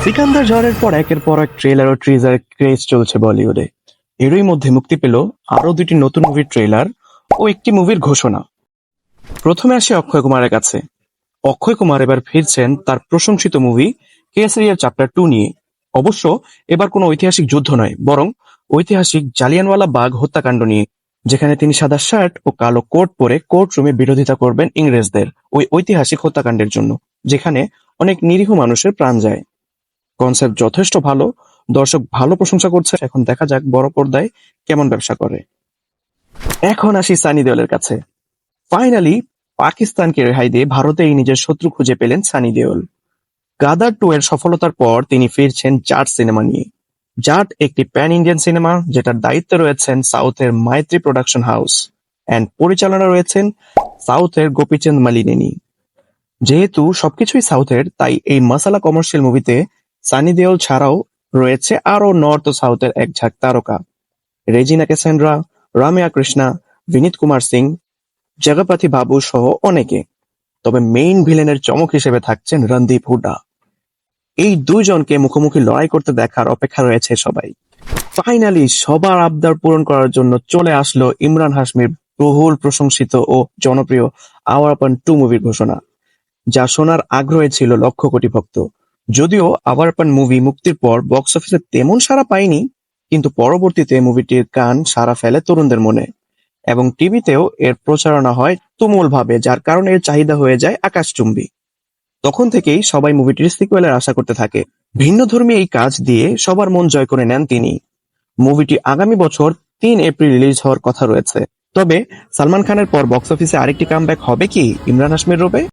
সিকান্দার ঝড়ের পর একের পর এক ট্রেলার ও টিজার ক্রেজ চলছে বলিউডে। এরই মধ্যে মুক্তি পেল আরো দুটি নতুন মুভির ট্রেলার ও একটি মুভির ঘোষণা। প্রথমে আসে অক্ষয় কুমারের কাছে। অক্ষয় কুমার এবার ফিরছেন তার প্রশংসিত মুভি কেসরিয়া চ্যাপ্টার 2 নিয়ে। অবশ্য এবার কোনো ঐতিহাসিক যুদ্ধ নয়, বরং ঐতিহাসিক জালিয়ানওয়ালা বাগ হত্যাকাণ্ড নিয়ে, যেখানে তিনি সাদা শার্ট ও কালো কোট পরে কোর্ট রুমে বিরোধিতা করবেন ইংরেজদের ওই ঐতিহাসিক হত্যাকাণ্ডের জন্য, যেখানে অনেক নিরীহ মানুষের প্রাণ যায়। কনসেপ্ট যথেষ্ট ভালো, দর্শক ভালো প্রশংসা করছে। এখন দেখা যাক বড় পর্দায় কেমন ব্যবসা করে। এখন আসি সানি দেওলের কাছে। ফাইনালি পাকিস্তানকে রেহাই দিয়ে ভারতেই নিজের শত্রু খুঁজে পেলেন সানি দেওল। গাদার 2 এর সফলতার পর তিনি ফিরছেন জাট সিনেমা নিয়ে। জাট একটি প্যান ইন্ডিয়ান সিনেমা, যেটার দায়িত্বে রয়েছেন সাউথের মাইত্রী প্রোডাকশন হাউস অ্যান্ড পরিচালনা রয়েছেন সাউথের গোপীচন্দ মালিনেনি। যেহেতু সবকিছুই সাউথের, তাই এই মাসালা কমার্শিয়াল মুভিতে সানি দেওল ছাড়াও রয়েছে আরও নর্থ ও সাউথের এক ঝাঁক তারকা: রেজিনা ক্যাসেন্ড্রা, রামিয়া কৃষ্ণা, বিনীত কুমার সিং, জগপতি বাবু সহ অনেকে। তবে মেইন ভিলেনের চমক হিসেবে থাকছেন রণদীপ হুডা। এই দুইজনকে মুখোমুখি লড়াই করতে দেখার অপেক্ষা রয়েছে সবাই। ফাইনালি সবার আবদার পূরণ করার জন্য চলে আসলো ইমরান হাশমির বহুল প্রশংসিত ও জনপ্রিয় আওয়ার আপন 2 মুভির ঘোষণা, যা শোনার আগ্রহে ছিল লক্ষ কোটি ভক্ত। যদিও আওয়ার আপন মুভি মুক্তির পর বক্স অফিসে তেমন সাড়া পায়নি, কিন্তু পরবর্তীতে মুভিটির গান সাড়া ফেলে তরুণদের মনে, এবং টিভিতেও এর প্রচারণা হয় তুমুল ভাবে, যার কারণে এর চাহিদা হয়ে যায় আকাশচুম্বী। তখন থেকেই সবাই মুভিটির সিকুয়েলের আশা করতে থাকে। ভিন্নধর্মী এই কাজ দিয়ে সবার মন জয় করে নেন তিনি। মুভিটি আগামী বছর 3 এপ্রিল রিলিজ হওয়ার কথা রয়েছে। তবে সালমান খানের পর বক্স অফিসে আরেকটি কামব্যাক হবে কি ইমরান হাশমির রূপে?